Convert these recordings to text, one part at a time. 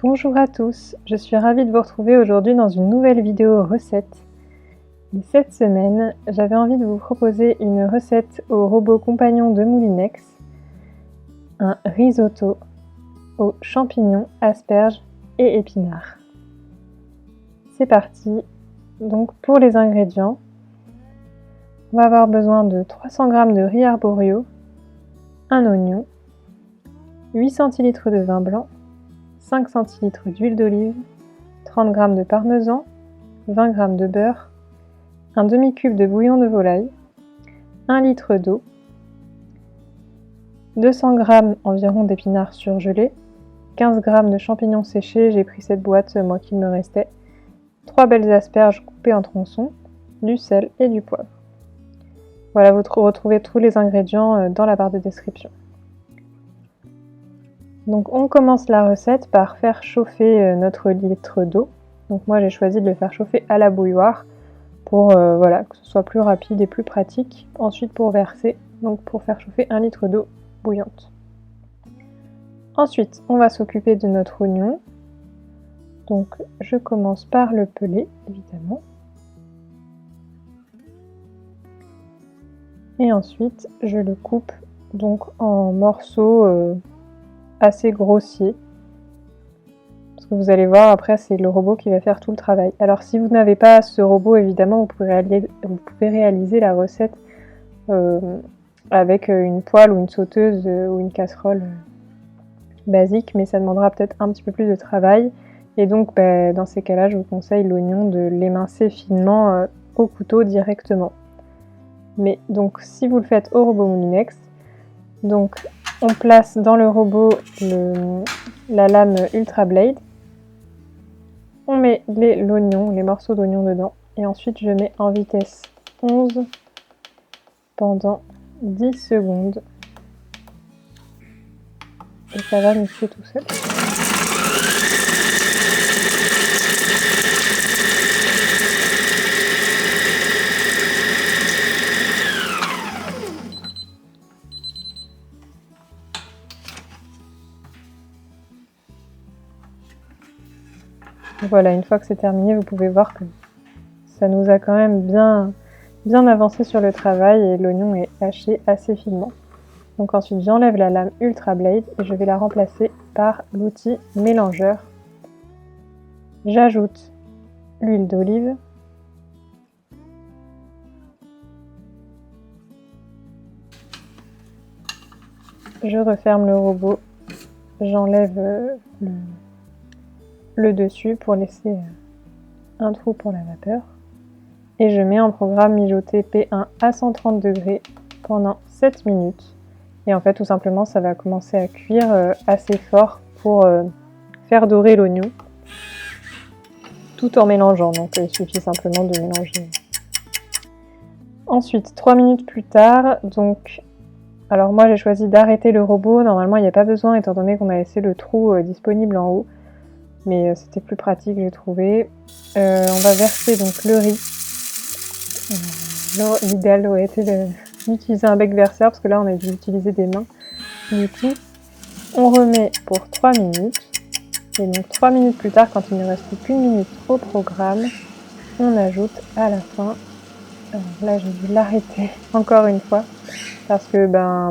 Bonjour à tous, je suis ravie de vous retrouver aujourd'hui dans une nouvelle vidéo recette. Et cette semaine, j'avais envie de vous proposer une recette au robot compagnon de Moulinex, un risotto aux champignons, asperges et épinards. C'est parti. Donc pour les ingrédients, on va avoir besoin de 300 g de riz arborio, un oignon, 8 cl de vin blanc, 5 cl d'huile d'olive, 30 g de parmesan, 20 g de beurre, un demi-cube de bouillon de volaille, 1 litre d'eau, 200 g environ d'épinards surgelés, 15 g de champignons séchés, j'ai pris cette boîte moi qu'il me restait, 3 belles asperges coupées en tronçons, du sel et du poivre. Voilà, vous retrouvez tous les ingrédients dans la barre de description. Donc on commence la recette par faire chauffer notre litre d'eau. Donc moi j'ai choisi de le faire chauffer à la bouilloire pour voilà, que ce soit plus rapide et plus pratique. Ensuite pour verser, donc pour faire chauffer 1 litre d'eau bouillante. Ensuite on va s'occuper de notre oignon. Donc je commence par le peler évidemment. Et ensuite je le coupe donc en morceaux assez grossiers. Parce que vous allez voir, après c'est le robot qui va faire tout le travail. Alors si vous n'avez pas ce robot, évidemment, vous pouvez réaliser la recette avec une poêle ou une sauteuse ou une casserole basique, mais ça demandera peut-être un petit peu plus de travail. Et donc dans ces cas-là, je vous conseille l'oignon de l'émincer finement au couteau directement. Mais donc si vous le faites au robot Moulinex, donc on place dans le robot la lame Ultra Blade, on met l'oignon, les morceaux d'oignon dedans, et ensuite je mets en vitesse 11 pendant 10 secondes. Et ça va mixer tout seul. Voilà, une fois que c'est terminé, vous pouvez voir que ça nous a quand même bien avancé sur le travail et l'oignon est haché assez finement. Donc ensuite, j'enlève la lame Ultra Blade et je vais la remplacer par l'outil mélangeur. J'ajoute l'huile d'olive. Je referme le robot. J'enlève le dessus pour laisser un trou pour la vapeur. Et je mets en programme mijoter P1 à 130 degrés pendant 7 minutes. Et en fait, tout simplement, ça va commencer à cuire assez fort pour faire dorer l'oignon, tout en mélangeant. Donc, il suffit simplement de mélanger. Ensuite, 3 minutes plus tard, donc, alors moi j'ai choisi d'arrêter le robot. Normalement, il n'y a pas besoin, étant donné qu'on a laissé le trou disponible en haut. Mais c'était plus pratique, j'ai trouvé. On va verser donc le riz. L'idéal aurait été d'utiliser un bec verseur parce que là on a dû utiliser des mains. Du coup, on remet pour 3 minutes. Et donc 3 minutes plus tard, quand il ne reste plus qu'une minute au programme, on ajoute à la fin. Alors là j'ai dû l'arrêter encore une fois parce que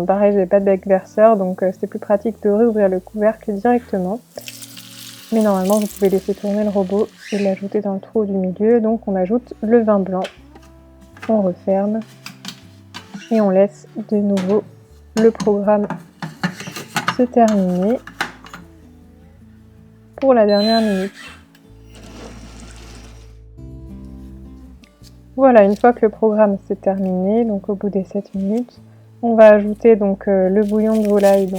pareil, j'avais pas de bec verseur, donc c'était plus pratique de réouvrir le couvercle directement. Mais normalement, vous pouvez laisser tourner le robot et l'ajouter dans le trou du milieu. Donc on ajoute le vin blanc, on referme et on laisse de nouveau le programme se terminer pour la dernière minute. Voilà, une fois que le programme s'est terminé, donc au bout des 7 minutes, on va ajouter donc le bouillon de volaille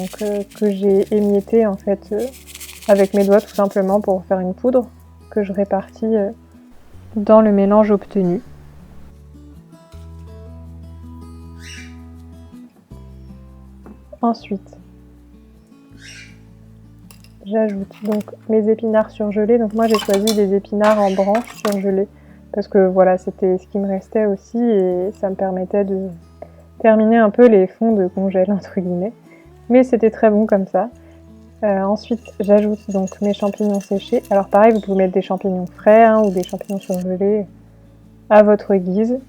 que j'ai émietté en fait avec mes doigts tout simplement pour faire une poudre que je répartis dans le mélange obtenu. Ensuite, j'ajoute donc mes épinards surgelés. Donc moi j'ai choisi des épinards en branches surgelés parce que voilà, c'était ce qui me restait aussi et ça me permettait de terminer un peu les fonds de congèle entre guillemets. Mais c'était très bon comme ça. Ensuite, j'ajoute donc mes champignons séchés. Alors pareil, vous pouvez mettre des champignons frais hein, ou des champignons surgelés à votre guise.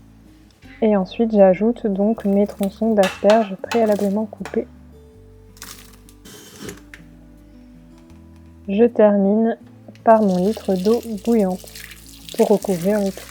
Et ensuite, j'ajoute donc mes tronçons d'asperges préalablement coupés. Je termine par mon litre d'eau bouillante pour recouvrir le tout.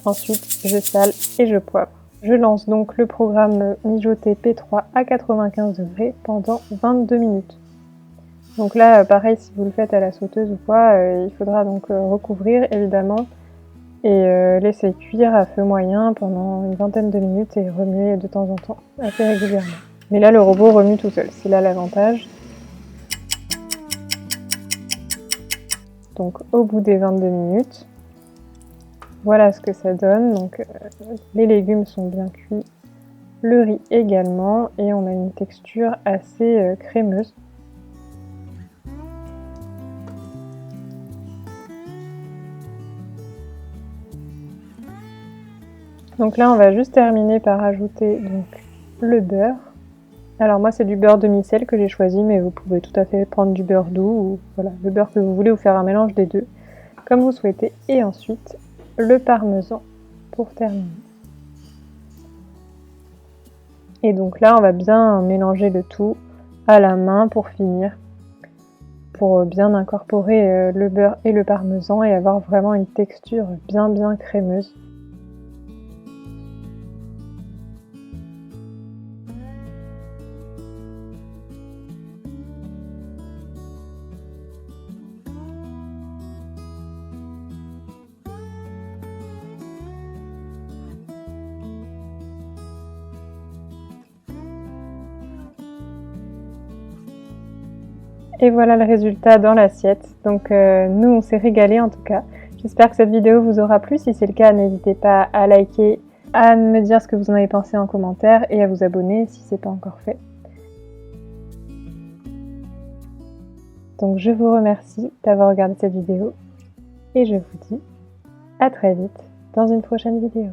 Ensuite, je sale et je poivre. Je lance donc le programme mijoté P3 à 95 degrés pendant 22 minutes. Donc là, pareil, si vous le faites à la sauteuse ou quoi, il faudra donc recouvrir évidemment et laisser cuire à feu moyen pendant une vingtaine de minutes et remuer de temps en temps, assez régulièrement. Mais là, le robot remue tout seul, c'est là l'avantage. Donc au bout des 22 minutes, voilà ce que ça donne. Donc les légumes sont bien cuits, le riz également, et on a une texture assez crémeuse. Donc là, on va juste terminer par ajouter donc le beurre. Alors moi, c'est du beurre demi-sel que j'ai choisi, mais vous pouvez tout à fait prendre du beurre doux ou voilà, le beurre que vous voulez ou faire un mélange des deux, comme vous souhaitez. Et ensuite, le parmesan pour terminer. Et donc là, on va bien mélanger le tout à la main pour finir, pour bien incorporer le beurre et le parmesan et avoir vraiment une texture bien crémeuse. Et voilà le résultat dans l'assiette. Donc nous, on s'est régalés en tout cas. J'espère que cette vidéo vous aura plu. Si c'est le cas, n'hésitez pas à liker, à me dire ce que vous en avez pensé en commentaire et à vous abonner si ce n'est pas encore fait. Donc je vous remercie d'avoir regardé cette vidéo et je vous dis à très vite dans une prochaine vidéo.